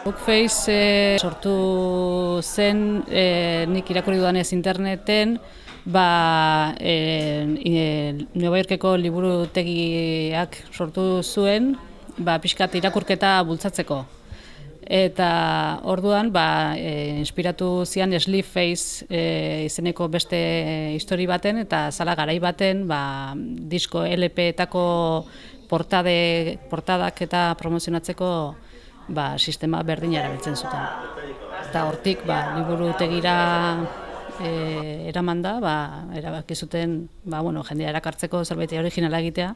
Bookface sortu zen nik irakurri dudanez interneten, Nueva Yorkeko liburutegiak sortu zuen, pixkat irakurketa bultzatzeko. Eta orduan inspiratu zian Sleepface izeneko beste histori baten eta zala garai baten disko LP-etako portadak eta promozionatzeko sistema berdina erabiltzen zuten. Eta hortik liburutegira eraman da, erabaki zuten jendea erakartzeko zerbait originala egitea.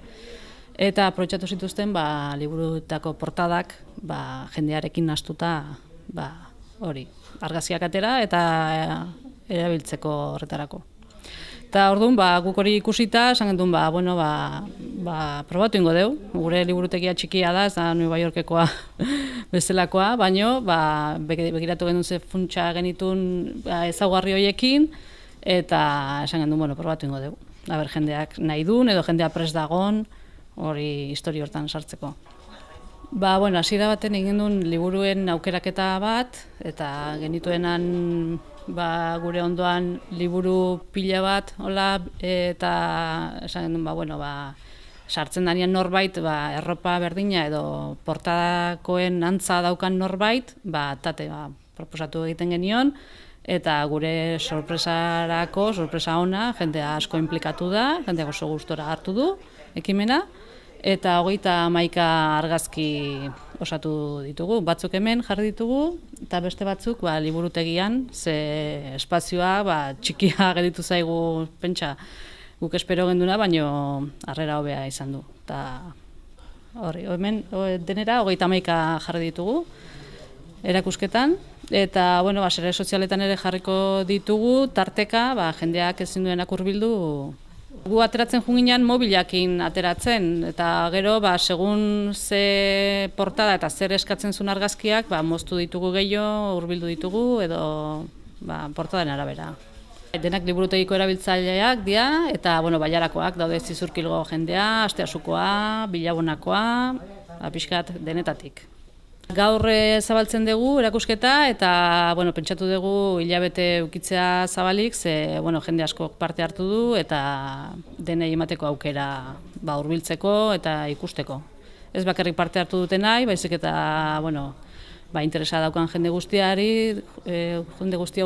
Eta aprobetxatu zituzten liburutako portadak jendearekin nahastuta hori argazkiak atera eta erabiltzeko horretarako. Eta orduan guk hori ikusita esan gendun probatu ingo dugu. Gure liburutegia txikia da, ez da Nueva Yorkekoa bezalakoa, baino begiratu gendun ze funtsa genitun ezaugarri horiekin eta esan gendun probatu ingo dugu. Jendeak nahi duen edo jendea prest dagon hori histori hortan sartzeko. Hasiera baten egin duen liburuen aukeraketa bat, eta genituenan gure ondoan liburu pila bat, eta esan genuen, sartzen danean norbait, erropa berdina edo portadakoen antza daukan norbait, proposatu egiten genion, eta gure sorpresa ona, jendea asko inplikatu da, jendeak oso gustora hartu du ekimena, eta 31 argazki osatu ditugu. Batzuk hemen jarri ditugu, eta beste batzuk liburutegian, ze espazioa txikia gelditu zaigu, pentsa, guk espero genduna, baino harrera hobea izan du. Hemen denera 31 jarri ditugu erakusketan, eta sare sozialetan ere jarriko ditugu, tarteka jendeak ezin duenak hurbildu. Gu ateratzen junginan mobilakin ateratzen, eta gero segun ze portada eta zer eskatzen zuen argazkiak moztu ditugu gehiago, hurbildu ditugu edo portadaren arabera. Denak liburutegiko erabiltzaileak dira eta bailarakoak daude zizurkilgo jendea, asteasukoa, bilabonakoa, pixkat denetatik. Gaur zabaltzen dugu erakusketa eta pentsatu dugu hilabete ukitzea zabalik, ze jende askok parte hartu du eta denei emateko aukera hurbiltzeko eta ikusteko. Ez bakarrik parte hartu duten nahi, baizik eta interesa daukan jende guztia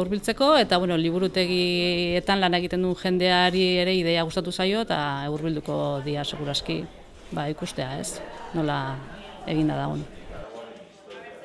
hurbiltzeko eta liburutegietan lan egiten duen jendeari ere ideia gustatu zaio eta hurbilduko dira segurazki ikustea, ez, nola eginda dagoen.